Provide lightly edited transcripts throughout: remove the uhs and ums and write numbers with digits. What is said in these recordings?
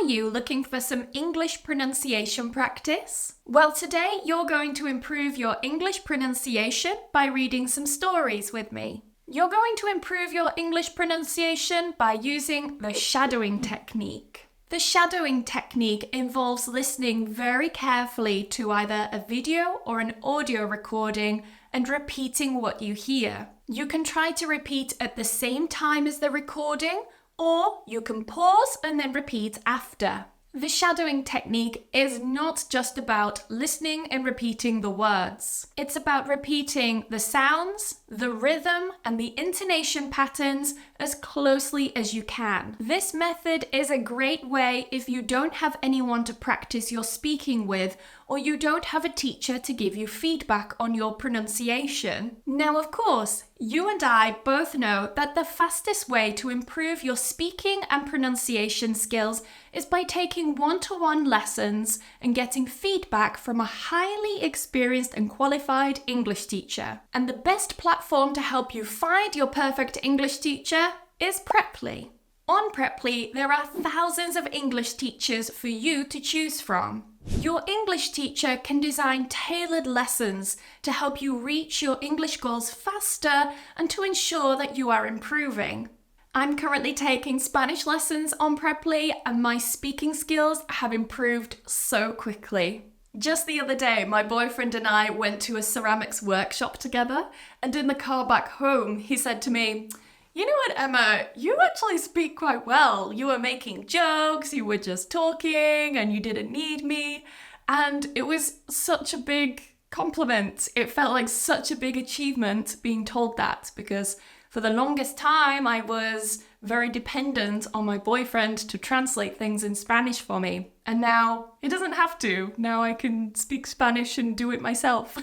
Are you looking for some English pronunciation practice? Well, today you're going to improve your English pronunciation by reading some stories with me. You're going to improve your English pronunciation by using the shadowing technique. The shadowing technique involves listening very carefully to either a video or an audio recording and repeating what you hear. You can try to repeat at the same time as the recording, or you can pause and then repeat after. The shadowing technique is not just about listening and repeating the words. It's about repeating the sounds, the rhythm, and the intonation patterns as closely as you can. This method is a great way if you don't have anyone to practice your speaking with, or you don't have a teacher to give you feedback on your pronunciation. Now, of course, you and I both know that the fastest way to improve your speaking and pronunciation skills is by taking one-to-one lessons and getting feedback from a highly experienced and qualified English teacher. And the best platform to help you find your perfect English teacher is Preply. On Preply, there are thousands of English teachers for you to choose from. Your English teacher can design tailored lessons to help you reach your English goals faster and to ensure that you are improving. I'm currently taking Spanish lessons on Preply and my speaking skills have improved so quickly. Just the other day, my boyfriend and I went to a ceramics workshop together, and in the car back home, he said to me, "You know what, Emma, you actually speak quite well. You were making jokes, you were just talking, and you didn't need me." And it was such a big compliment. It felt like such a big achievement being told that, because for the longest time, I was very dependent on my boyfriend to translate things in Spanish for me. And now he doesn't have to. Now I can speak Spanish and do it myself.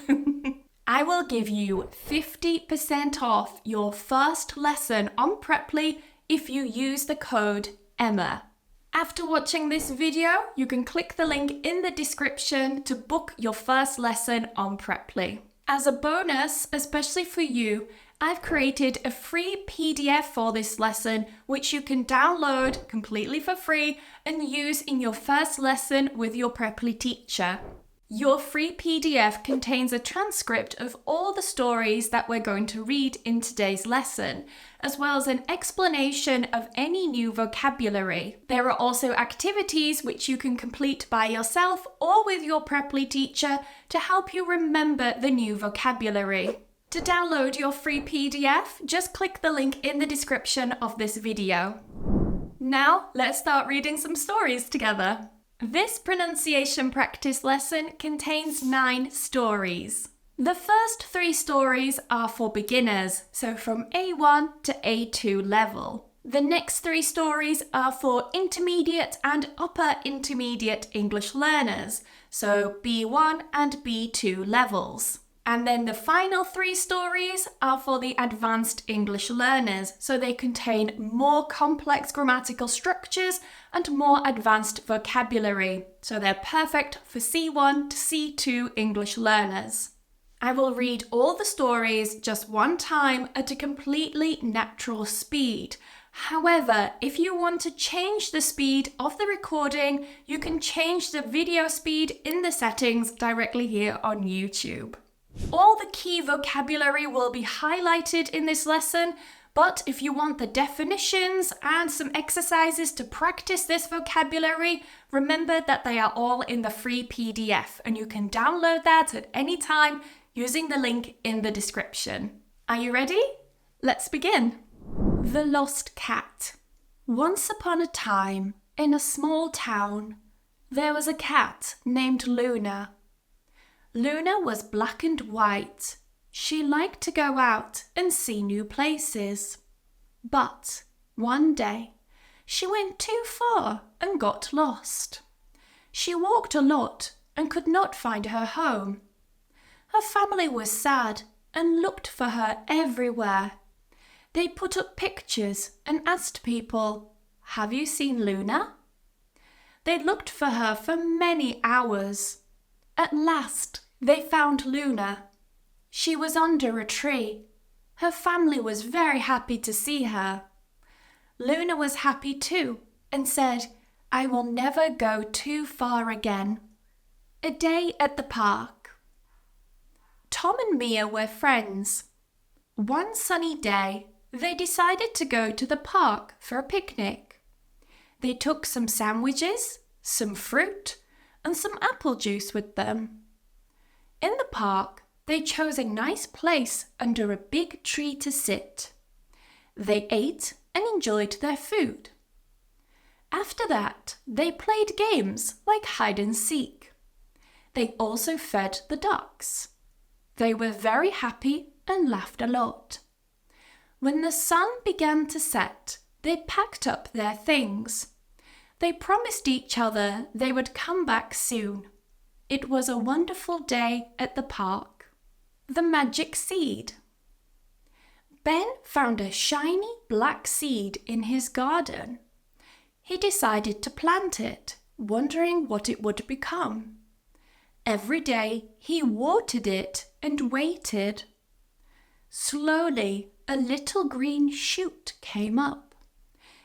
I will give you 50% off your first lesson on Preply if you use the code EMMA. After watching this video, you can click the link in the description to book your first lesson on Preply. As a bonus, especially for you, I've created a free PDF for this lesson, which you can download completely for free and use in your first lesson with your Preply teacher. Your free PDF contains a transcript of all the stories that we're going to read in today's lesson, as well as an explanation of any new vocabulary. There are also activities which you can complete by yourself or with your Preply teacher to help you remember the new vocabulary. To download your free PDF, just click the link in the description of this video. Now, let's start reading some stories together. This pronunciation practice lesson contains 9 stories. The first 3 stories are for beginners, so from A1 to A2 level. The next 3 stories are for intermediate and upper intermediate English learners, so B1 and B2 levels. And then the final 3 stories are for the advanced English learners, so they contain more complex grammatical structures and more advanced vocabulary, so they're perfect for C1 to C2 English learners. I will read all the stories just one time at a completely natural speed. However, if you want to change the speed of the recording, you can change the video speed in the settings directly here on YouTube. All the key vocabulary will be highlighted in this lesson, but if you want the definitions and some exercises to practice this vocabulary, remember that they are all in the free PDF and you can download that at any time using the link in the description. Are you ready? Let's begin. The Lost Cat. Once upon a time, in a small town, there was a cat named Luna. Luna was black and white. She liked to go out and see new places. But one day, she went too far and got lost. She walked a lot and could not find her home. Her family was sad and looked for her everywhere. They put up pictures and asked people, "Have you seen Luna?" They looked for her for many hours. At last, they found Luna. She was under a tree. Her family was very happy to see her. Luna was happy too and said, I will never go too far again. A day at the park. Tom and Mia were friends. One sunny day, they decided to go to the park for a picnic. They took some sandwiches, some fruit, and some apple juice with them. In the park, they chose a nice place under a big tree to sit. They ate and enjoyed their food. After that, they played games like hide and seek. They also fed the ducks. They were very happy and laughed a lot. When the sun began to set, they packed up their things. They promised each other they would come back soon. It was a wonderful day at the park. The magic seed. Ben found a shiny black seed in his garden. He decided to plant it, wondering what it would become. Every day he watered it and waited. Slowly, a little green shoot came up.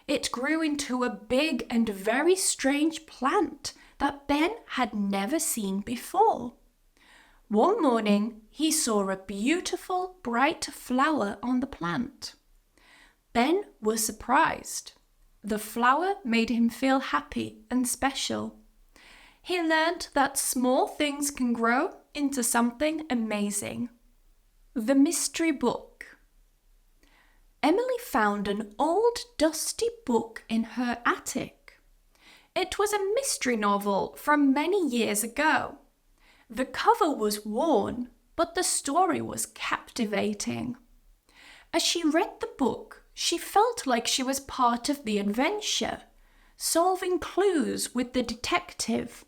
It grew into a big and very strange plant that Ben had never seen before. One morning, he saw a beautiful, bright flower on the plant. Ben was surprised. The flower made him feel happy and special. He learned that small things can grow into something amazing. The mystery book. Emily found an old dusty book in her attic. It was a mystery novel from many years ago. The cover was worn, but the story was captivating. As she read the book, she felt like she was part of the adventure, solving clues with the detective.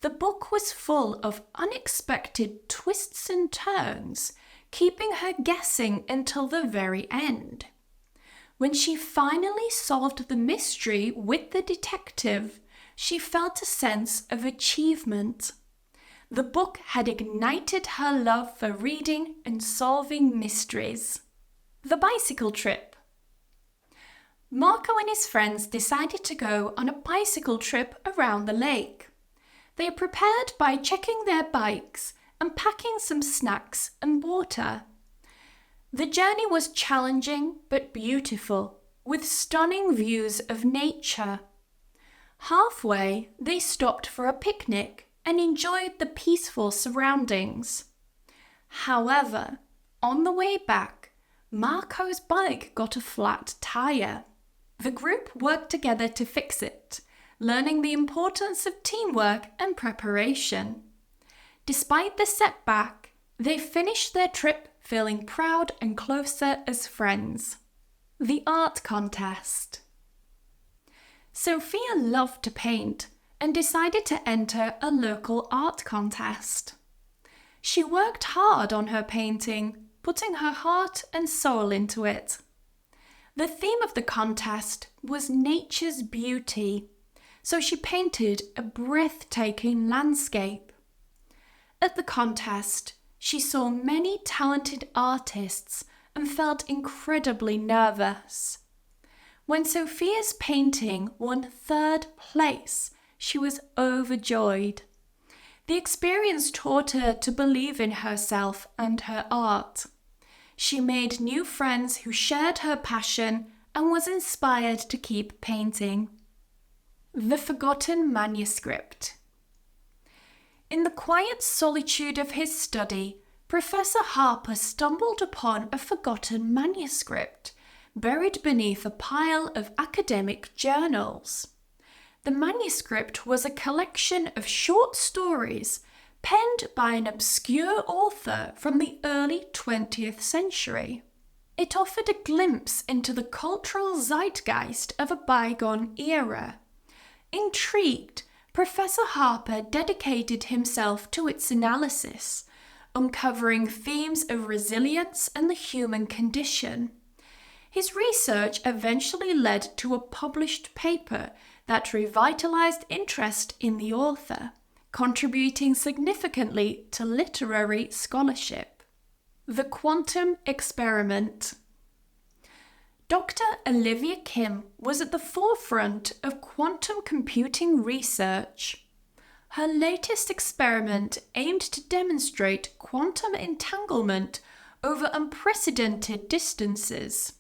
The book was full of unexpected twists and turns, keeping her guessing until the very end. When she finally solved the mystery with the detective, she felt a sense of achievement. The book had ignited her love for reading and solving mysteries. The bicycle trip. Marco and his friends decided to go on a bicycle trip around the lake. They prepared by checking their bikes and packing some snacks and water. The journey was challenging but beautiful, with stunning views of nature. Halfway, they stopped for a picnic and enjoyed the peaceful surroundings. However, on the way back, Marco's bike got a flat tire. The group worked together to fix it, learning the importance of teamwork and preparation. Despite the setback, they finished their trip feeling proud and closer as friends. The art contest. Sophia loved to paint and decided to enter a local art contest. She worked hard on her painting, putting her heart and soul into it. The theme of the contest was nature's beauty, so she painted a breathtaking landscape. At the contest, she saw many talented artists and felt incredibly nervous. When Sophia's painting won third place, she was overjoyed. The experience taught her to believe in herself and her art. She made new friends who shared her passion and was inspired to keep painting. The forgotten manuscript. In the quiet solitude of his study, Professor Harper stumbled upon a forgotten manuscript buried beneath a pile of academic journals. The manuscript was a collection of short stories penned by an obscure author from the early 20th century. It offered a glimpse into the cultural zeitgeist of a bygone era. Intrigued, Professor Harper dedicated himself to its analysis, uncovering themes of resilience and the human condition. His research eventually led to a published paper that revitalized interest in the author, contributing significantly to literary scholarship. The quantum experiment. Dr. Olivia Kim was at the forefront of quantum computing research. Her latest experiment aimed to demonstrate quantum entanglement over unprecedented distances.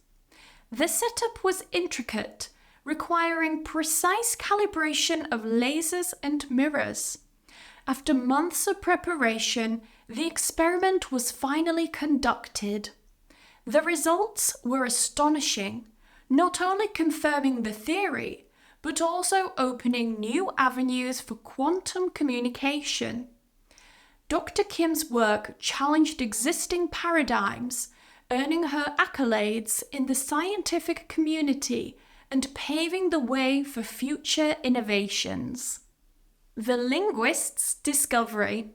The setup was intricate, requiring precise calibration of lasers and mirrors. After months of preparation, the experiment was finally conducted. The results were astonishing, not only confirming the theory, but also opening new avenues for quantum communication. Dr. Kim's work challenged existing paradigms, earning her accolades in the scientific community and paving the way for future innovations. The linguist's discovery.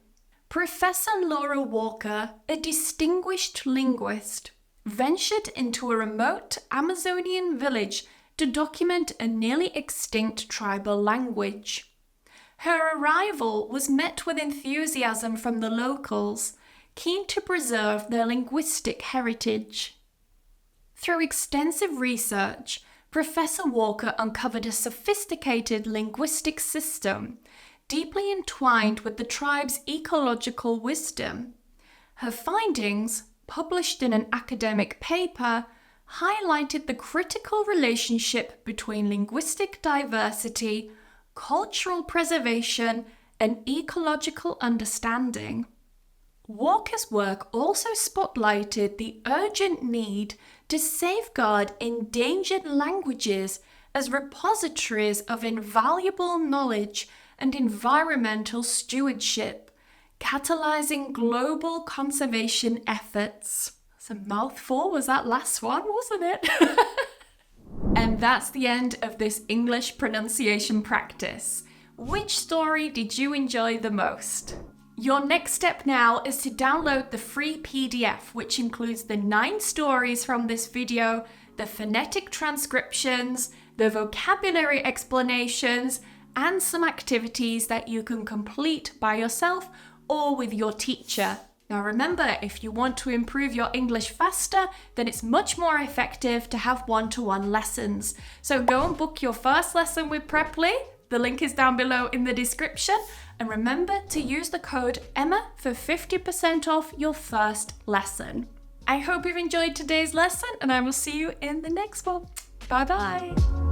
Professor Laura Walker, a distinguished linguist, ventured into a remote Amazonian village to document a nearly extinct tribal language. Her arrival was met with enthusiasm from the locals, keen to preserve their linguistic heritage. Through extensive research, Professor Walker uncovered a sophisticated linguistic system, deeply entwined with the tribe's ecological wisdom. Her findings, published in an academic paper, highlighted the critical relationship between linguistic diversity, cultural preservation, and ecological understanding. Walker's work also spotlighted the urgent need to safeguard endangered languages as repositories of invaluable knowledge and environmental stewardship, catalyzing global conservation efforts. It's a mouthful, was that last one, wasn't it? And that's the end of this English pronunciation practice. Which story did you enjoy the most? Your next step now is to download the free PDF, which includes the 9 stories from this video, the phonetic transcriptions, the vocabulary explanations, and some activities that you can complete by yourself or with your teacher. Now remember, if you want to improve your English faster, then it's much more effective to have one-to-one lessons. So go and book your first lesson with Preply. The link is down below in the description. And remember to use the code Emma for 50% off your first lesson. I hope you've enjoyed today's lesson and I will see you in the next one. Bye bye.